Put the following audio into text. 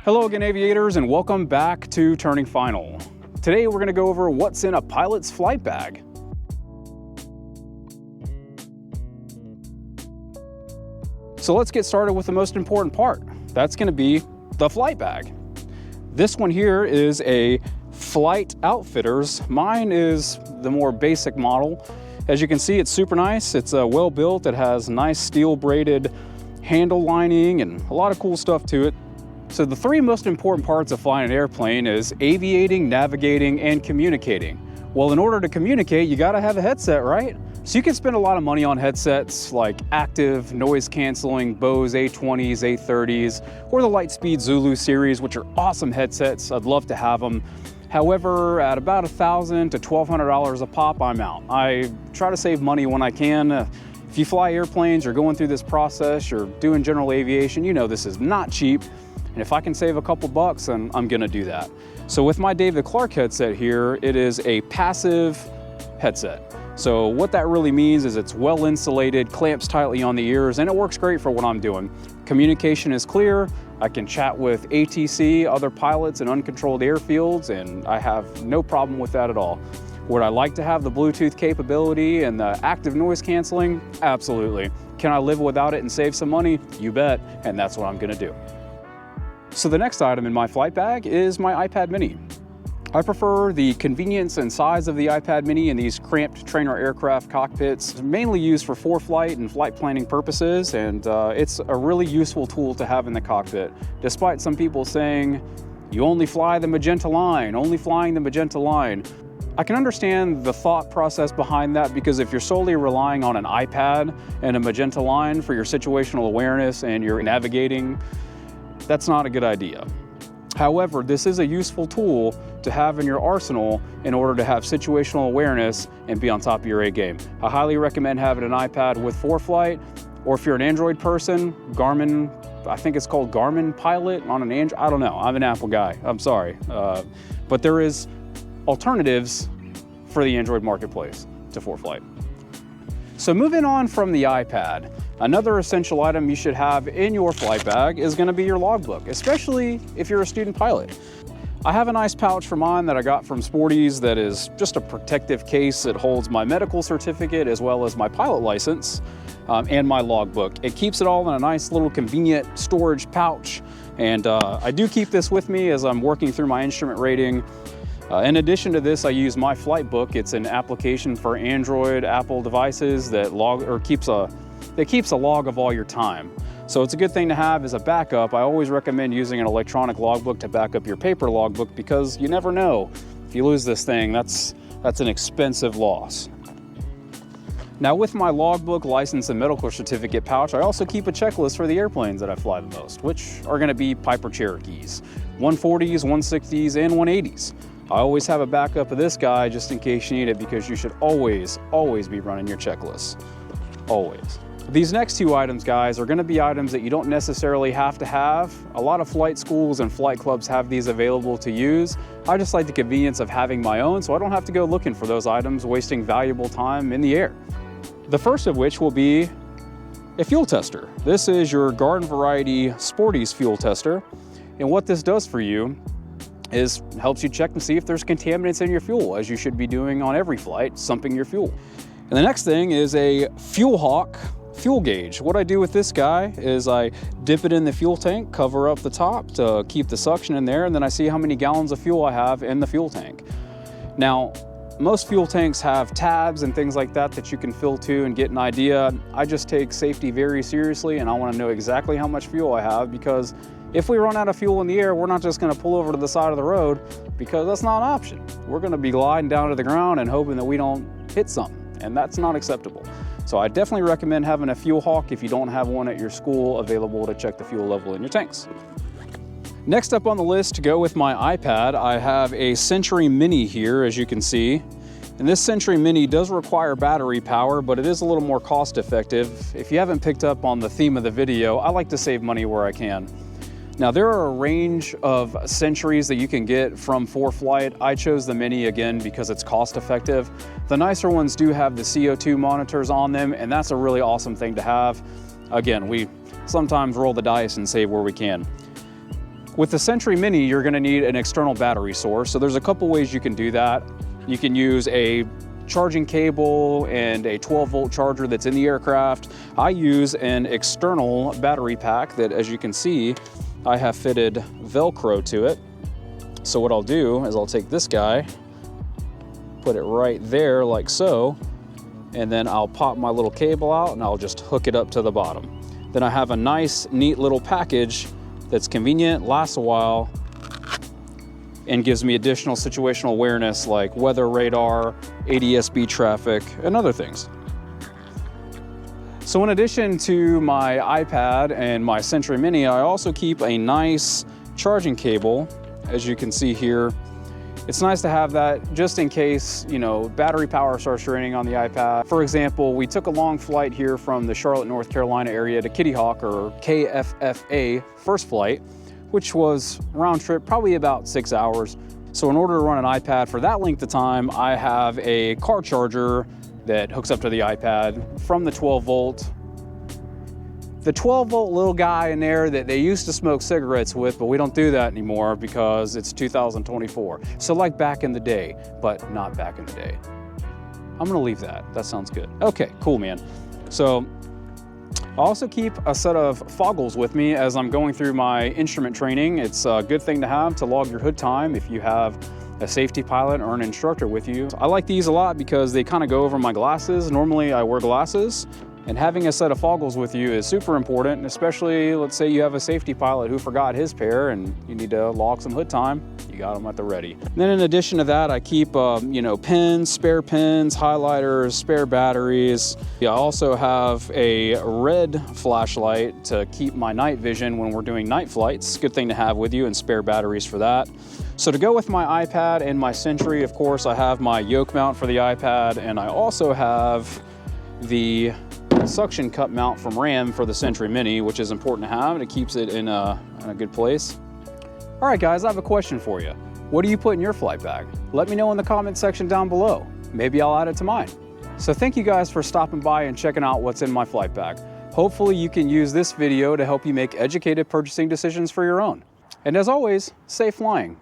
Hello again, aviators, and welcome back to Turning Final. Today we're going to go over what's in a pilot's flight bag. So let's get started with the most important part. That's going to be the flight bag. This one here is a Flight Outfitters. Mine is the more basic model. As you can see, it's super nice. It's well built. It has nice steel braided handle lining and a lot of cool stuff to it. So the three most important parts of flying an airplane is aviating, navigating, and communicating. Well, in order to communicate, you gotta have a headset, right? So you can spend a lot of money on headsets like active, noise canceling, Bose A20s, A30s, or the Lightspeed Zulu series, which are awesome headsets. I'd love to have them. However, at about $1,000 to $1,200 a pop, I'm out. I try to save money when I can. If you fly airplanes, you're going through this process, you're doing general aviation, you know this is not cheap. And if I can save a couple bucks, then I'm gonna do that. So with my David Clark headset here, it is a passive headset. So what that really means is it's well insulated, clamps tightly on the ears, and it works great for what I'm doing. Communication is clear. I can chat with ATC, other pilots in uncontrolled airfields, and I have no problem with that at all. Would I like to have the Bluetooth capability and the active noise canceling? Absolutely. Can I live without it and save some money? You bet, and that's what I'm gonna do. So the next item in my flight bag is my iPad mini. I prefer the convenience and size of the iPad mini in these cramped trainer aircraft cockpits. It's mainly used for flight and flight planning purposes, and it's a really useful tool to have in the cockpit. Despite some people saying, you only fly the magenta line, only flying the magenta line. I can understand the thought process behind that, because if you're solely relying on an iPad and a magenta line for your situational awareness and your navigating, that's not a good idea. However, this is a useful tool to have in your arsenal in order to have situational awareness and be on top of your A game. I highly recommend having an iPad with ForeFlight, or if you're an Android person, Garmin, I think it's called Garmin Pilot on an Android, I don't know, I'm an Apple guy, I'm sorry. But there is alternatives for the Android marketplace to ForeFlight. So moving on from the iPad, another essential item you should have in your flight bag is going to be your logbook, especially if you're a student pilot. I have a nice pouch for mine that I got from Sporty's that is just a protective case. It holds my medical certificate as well as my pilot license and my logbook. It keeps it all in a nice little convenient storage pouch, and I do keep this with me as I'm working through my instrument rating. In addition to this, I use my flight book. It's an application for Android, Apple devices that keeps a log of all your time. So it's a good thing to have as a backup. I always recommend using an electronic logbook to back up your paper logbook, because you never know. If you lose this thing, that's an expensive loss. Now with my logbook, license, and medical certificate pouch, I also keep a checklist for the airplanes that I fly the most, which are gonna be Piper Cherokees, 140s, 160s, and 180s. I always have a backup of this guy just in case you need it, because you should always be running your checklist. Always. These next two items, guys, are going to be items that you don't necessarily have to have. A lot of flight schools and flight clubs have these available to use. I just like the convenience of having my own, so I don't have to go looking for those items, wasting valuable time in the air. The first of which will be a fuel tester. This is your garden variety Sporty's fuel tester. And what this does for you is helps you check and see if there's contaminants in your fuel, as you should be doing on every flight, sumping your fuel. And the next thing is a Fuel Hawk fuel gauge. What I do with this guy is I dip it in the fuel tank, cover up the top to keep the suction in there, and then I see how many gallons of fuel I have in the fuel tank. Now, most fuel tanks have tabs and things like that you can fill to and get an idea. I just take safety very seriously, and I want to know exactly how much fuel I have, because if we run out of fuel in the air, we're not just going to pull over to the side of the road, because that's not an option. We're going to be gliding down to the ground and hoping that we don't hit something, and that's not acceptable. So I definitely recommend having a Fuel Hawk if you don't have one at your school available to check the fuel level in your tanks. Next up on the list, to go with my iPad, I have a Century Mini here, as you can see. And this Century Mini does require battery power, but it is a little more cost effective. If you haven't picked up on the theme of the video, I like to save money where I can. Now there are a range of Centuries that you can get from ForeFlight. I chose the Mini again because it's cost effective. The nicer ones do have the CO2 monitors on them, and that's a really awesome thing to have. Again, we sometimes roll the dice and save where we can. With the Century Mini, you're gonna need an external battery source. So there's a couple ways you can do that. You can use a charging cable and a 12-volt charger that's in the aircraft. I use an external battery pack that, as you can see, I have fitted Velcro to it. So what I'll do is I'll take this guy, put it right there like so, and then I'll pop my little cable out and I'll just hook it up to the bottom. Then I have a nice, neat little package that's convenient, lasts a while, and gives me additional situational awareness like weather radar, ADS-B traffic, and other things. So in addition to my iPad and my Century Mini, I also keep a nice charging cable, as you can see here. It's nice to have that just in case, you know, battery power starts draining on the iPad. For example, we took a long flight here from the Charlotte, North Carolina area to Kitty Hawk, or KFFA, first flight, which was round trip, probably about 6 hours. So in order to run an iPad for that length of time, I have a car charger that hooks up to the iPad from the 12 volt. The 12 volt little guy in there that they used to smoke cigarettes with, but we don't do that anymore because it's 2024. So like back in the day, but not back in the day. I'm gonna leave that. That sounds good. Okay, cool, man. So I also keep a set of foggles with me as I'm going through my instrument training. It's a good thing to have to log your hood time if you have a safety pilot or an instructor with you. I like these a lot because they kind of go over my glasses. Normally I wear glasses, and having a set of foggles with you is super important, especially let's say you have a safety pilot who forgot his pair and you need to log some hood time. You got them at the ready. And then in addition to that, I keep you know, pins, highlighters, spare batteries. I also have a red flashlight to keep my night vision when we're doing night flights. Good thing to have with you, and spare batteries for that. So to go with my iPad and my Century, of course, I have my yoke mount for the iPad, and I also have the suction cup mount from Ram for the Century Mini, which is important to have, and it keeps it in a good place. All right, guys, I have a question for you. What do you put in your flight bag? Let me know in the comment section down below. Maybe I'll add it to mine. So thank you guys for stopping by and checking out what's in my flight bag. Hopefully you can use this video to help you make educated purchasing decisions for your own. And as always, safe flying.